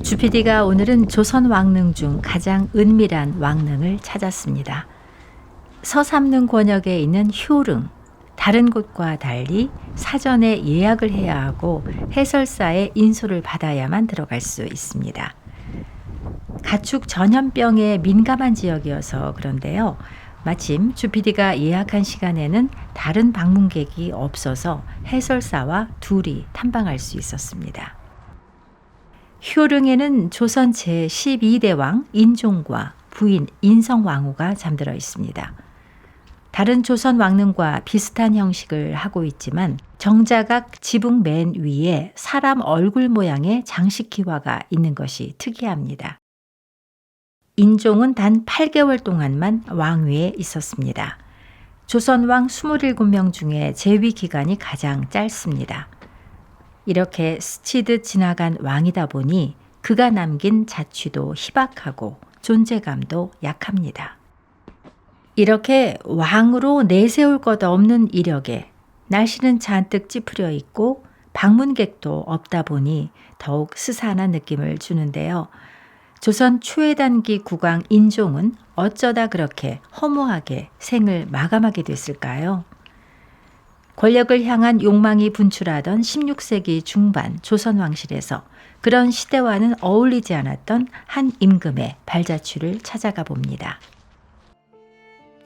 주PD가 오늘은 조선 왕릉 중 가장 은밀한 왕릉을 찾았습니다. 서삼릉 권역에 있는 효릉. 다른 곳과 달리 사전에 예약을 해야 하고 해설사의 인솔을 받아야만 들어갈 수 있습니다. 가축 전염병에 민감한 지역이어서 그런데요. 마침 주PD가 예약한 시간에는 다른 방문객이 없어서 해설사와 둘이 탐방할 수 있었습니다. 효릉에는 조선 제12대 왕 인종과 부인 인성왕후가 잠들어 있습니다. 다른 조선 왕릉과 비슷한 형식을 하고 있지만 정자각 지붕 맨 위에 사람 얼굴 모양의 장식기화가 있는 것이 특이합니다. 인종은 단 8개월 동안만 왕위에 있었습니다. 조선 왕 27명 중에 재위 기간이 가장 짧습니다. 이렇게 스치듯 지나간 왕이다 보니 그가 남긴 자취도 희박하고 존재감도 약합니다. 이렇게 왕으로 내세울 것 없는 이력에 날씨는 잔뜩 찌푸려 있고 방문객도 없다 보니 더욱 스산한 느낌을 주는데요. 조선 최단기 국왕 인종은 어쩌다 그렇게 허무하게 생을 마감하게 됐을까요? 권력을 향한 욕망이 분출하던 16세기 중반 조선 왕실에서 그런 시대와는 어울리지 않았던 한 임금의 발자취를 찾아가 봅니다.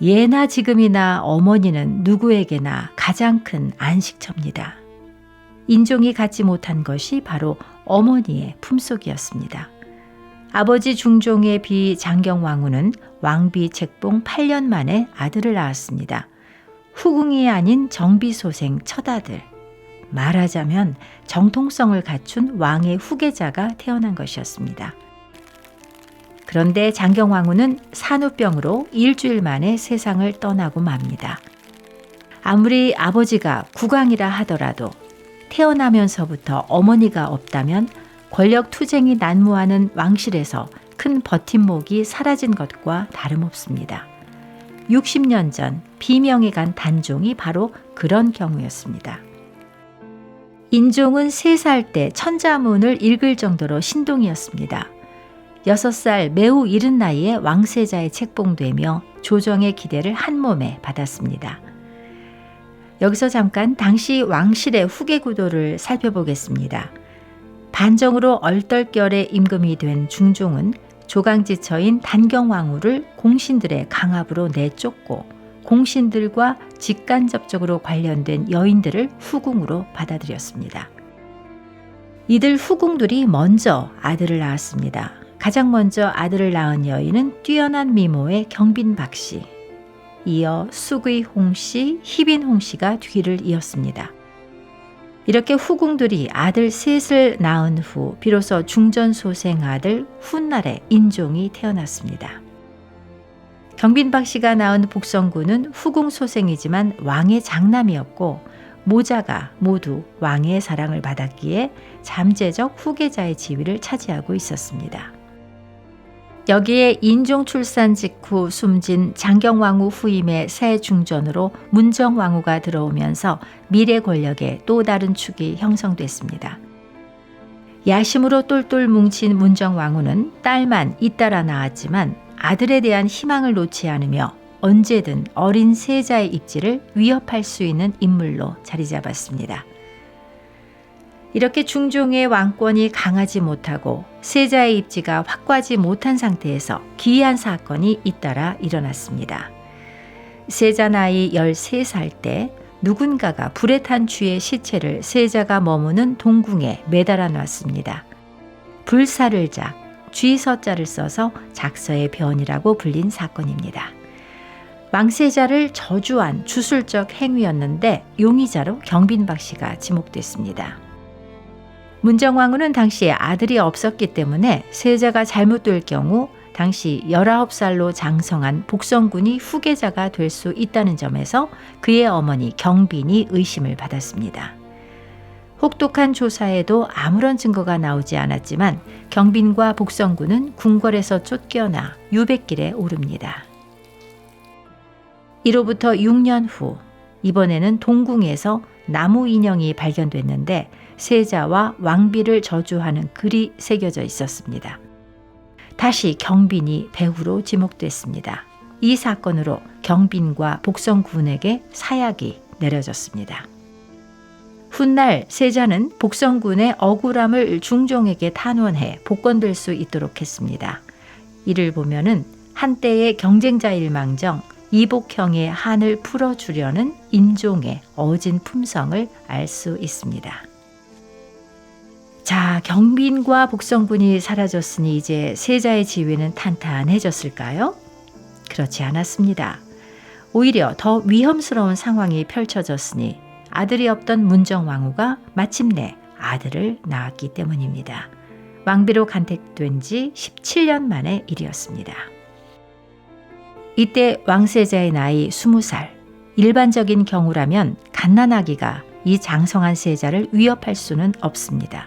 예나 지금이나 어머니는 누구에게나 가장 큰 안식처입니다. 인종이 갖지 못한 것이 바로 어머니의 품속이었습니다. 아버지 중종의 비 장경왕후는 왕비 책봉 8년 만에 아들을 낳았습니다. 후궁이 아닌 정비소생 첫아들. 말하자면 정통성을 갖춘 왕의 후계자가 태어난 것이었습니다. 그런데 장경왕후는 산후병으로 일주일 만에 세상을 떠나고 맙니다. 아무리 아버지가 국왕이라 하더라도 태어나면서부터 어머니가 없다면 권력 투쟁이 난무하는 왕실에서 큰 버팀목이 사라진 것과 다름없습니다. 60년 전 비명이 간 단종이 바로 그런 경우였습니다. 인종은 3살 때 천자문을 읽을 정도로 신동이었습니다. 6살 매우 이른 나이에 왕세자에 책봉되며 조정의 기대를 한 몸에 받았습니다. 여기서 잠깐 당시 왕실의 후계 구도를 살펴보겠습니다. 반정으로 얼떨결에 임금이 된 중종은 조강지처인 단경왕후를 공신들의 강압으로 내쫓고 공신들과 직간접적으로 관련된 여인들을 후궁으로 받아들였습니다. 이들 후궁들이 먼저 아들을 낳았습니다. 가장 먼저 아들을 낳은 여인은 뛰어난 미모의 경빈박씨, 이어 수귀홍씨, 희빈홍씨가 뒤를 이었습니다. 이렇게 후궁들이 아들 셋을 낳은 후 비로소 중전소생 아들 훗날의 인종이 태어났습니다. 경빈박씨가 낳은 복성군은 후궁소생이지만 왕의 장남이었고 모자가 모두 왕의 사랑을 받았기에 잠재적 후계자의 지위를 차지하고 있었습니다. 여기에 인종 출산 직후 숨진 장경왕후 후임의 새 중전으로 문정왕후가 들어오면서 미래 권력의 또 다른 축이 형성됐습니다. 야심으로 똘똘 뭉친 문정왕후는 딸만 잇따라 낳았지만 아들에 대한 희망을 놓지 않으며 언제든 어린 세자의 입지를 위협할 수 있는 인물로 자리 잡았습니다. 이렇게 중종의 왕권이 강하지 못하고 세자의 입지가 확고하지 못한 상태에서 기이한 사건이 잇따라 일어났습니다. 세자 나이 13살 때 누군가가 불에 탄 쥐의 시체를 세자가 머무는 동궁에 매달아 놨습니다. 불사를작, 쥐서자를 써서 작서의 변이라고 불린 사건입니다. 왕세자를 저주한 주술적 행위였는데 용의자로 경빈박씨가 지목됐습니다. 문정왕후는 당시에 아들이 없었기 때문에 세자가 잘못될 경우 당시 19살로 장성한 복성군이 후계자가 될 수 있다는 점에서 그의 어머니 경빈이 의심을 받았습니다. 혹독한 조사에도 아무런 증거가 나오지 않았지만 경빈과 복성군은 궁궐에서 쫓겨나 유백길에 오릅니다. 이로부터 6년 후 이번에는 동궁에서 나무 인형이 발견됐는데 세자와 왕비를 저주하는 글이 새겨져 있었습니다. 다시 경빈이 배후로 지목됐습니다. 이 사건으로 경빈과 복성군에게 사약이 내려졌습니다. 훗날 세자는 복성군의 억울함을 중종에게 탄원해 복권될 수 있도록 했습니다. 이를 보면은 한때의 경쟁자일망정 이복형의 한을 풀어주려는 인종의 어진 품성을 알 수 있습니다. 자, 경빈과 복성군이 사라졌으니 이제 세자의 지위는 탄탄해졌을까요? 그렇지 않았습니다. 오히려 더 위험스러운 상황이 펼쳐졌으니 아들이 없던 문정왕후가 마침내 아들을 낳았기 때문입니다. 왕비로 간택된 지 17년 만의 일이었습니다. 이때 왕세자의 나이 20살. 일반적인 경우라면 갓난아기가 이 장성한 세자를 위협할 수는 없습니다.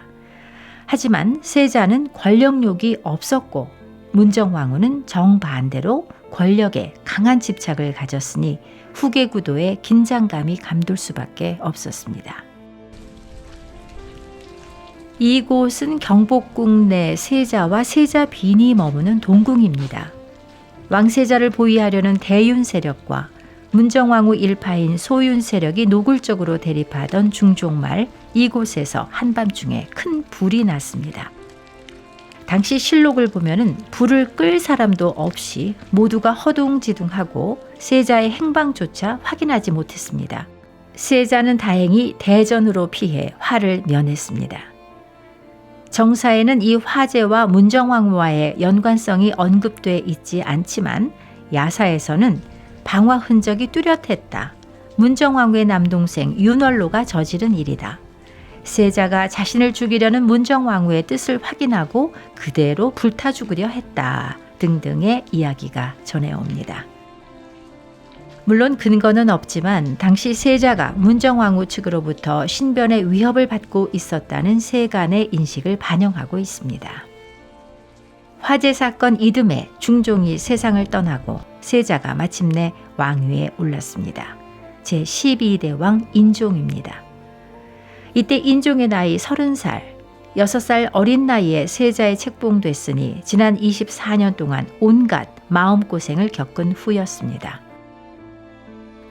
하지만 세자는 권력욕이 없었고 문정왕후는 정반대로 권력에 강한 집착을 가졌으니 후계 구도에 긴장감이 감돌 수밖에 없었습니다. 이곳은 경복궁 내 세자와 세자 빈이 머무는 동궁입니다. 왕세자를 보위하려는 대윤 세력과 문정왕후 일파인 소윤 세력이 노골적으로 대립하던 중종 말 이곳에서 한밤중에 큰 불이 났습니다. 당시 실록을 보면은 불을 끌 사람도 없이 모두가 허둥지둥하고 세자의 행방조차 확인하지 못했습니다. 세자는 다행히 대전으로 피해 화를 면했습니다. 정사에는 이 화재와 문정왕후와의 연관성이 언급돼 있지 않지만 야사에서는 방화 흔적이 뚜렷했다. 문정왕후의 남동생 윤월로가 저지른 일이다. 세자가 자신을 죽이려는 문정왕후의 뜻을 확인하고 그대로 불타 죽으려 했다. 등등의 이야기가 전해옵니다. 물론 근거는 없지만 당시 세자가 문정왕후 측으로부터 신변의 위협을 받고 있었다는 세간의 인식을 반영하고 있습니다. 화재 사건 이듬해 중종이 세상을 떠나고 세자가 마침내 왕위에 올랐습니다. 제12대 왕 인종입니다. 이때 인종의 나이 30살, 6살 어린 나이에 세자에 책봉됐으니 지난 24년 동안 온갖 마음고생을 겪은 후였습니다.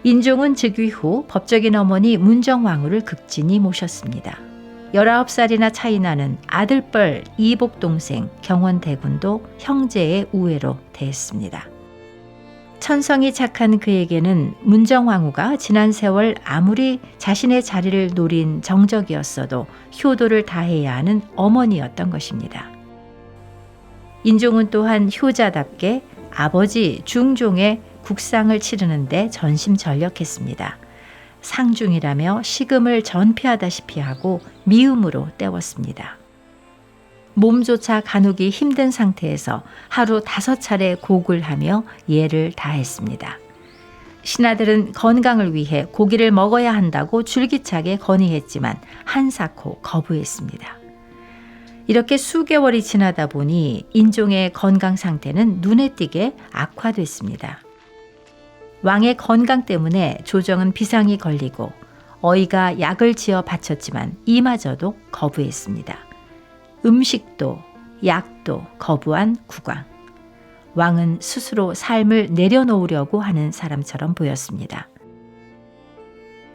인종은 즉위 후 법적인 어머니 문정왕후를 극진히 모셨습니다. 19살이나 차이 나는 아들뻘 이복 동생 경원대군도 형제의 우애로 대했습니다. 천성이 착한 그에게는 문정왕후가 지난 세월 아무리 자신의 자리를 노린 정적이었어도 효도를 다해야 하는 어머니였던 것입니다. 인종은 또한 효자답게 아버지 중종의 국상을 치르는데 전심전력했습니다. 상중이라며 식음을 전폐하다시피 하고 미움으로 때웠습니다. 몸조차 가누기 힘든 상태에서 하루 5차례 곡을 하며 예를 다했습니다. 신하들은 건강을 위해 고기를 먹어야 한다고 줄기차게 건의했지만 한사코 거부했습니다. 이렇게 수개월이 지나다 보니 인종의 건강 상태는 눈에 띄게 악화됐습니다. 왕의 건강 때문에 조정은 비상이 걸리고 어이가 약을 지어 바쳤지만 이마저도 거부했습니다. 음식도 약도 거부한 국왕. 왕은 스스로 삶을 내려놓으려고 하는 사람처럼 보였습니다.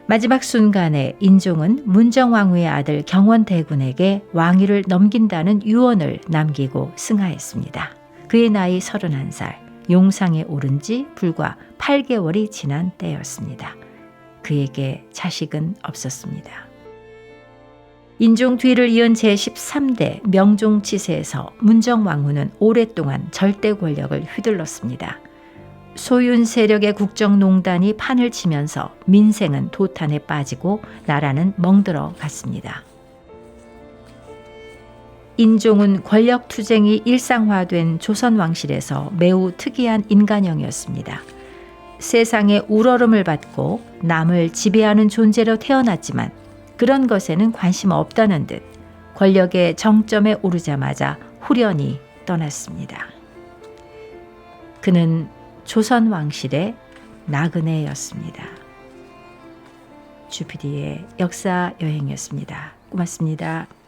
마지막 순간에 인종은 문정왕후의 아들 경원대군에게 왕위를 넘긴다는 유언을 남기고 승하했습니다. 그의 나이 31살. 용상에 오른 지 불과 8개월이 지난 때였습니다. 그에게 자식은 없었습니다. 인종 뒤를 이은 제13대 명종치세에서 문정왕후는 오랫동안 절대 권력을 휘둘렀습니다. 소윤 세력의 국정농단이 판을 치면서 민생은 도탄에 빠지고 나라는 멍들어 갔습니다. 인종은 권력투쟁이 일상화된 조선왕실에서 매우 특이한 인간형이었습니다. 세상의 우러름을 받고 남을 지배하는 존재로 태어났지만 그런 것에는 관심 없다는 듯 권력의 정점에 오르자마자 후련히 떠났습니다. 그는 조선왕실의 나그네였습니다. 주PD의 역사 여행이었습니다. 고맙습니다.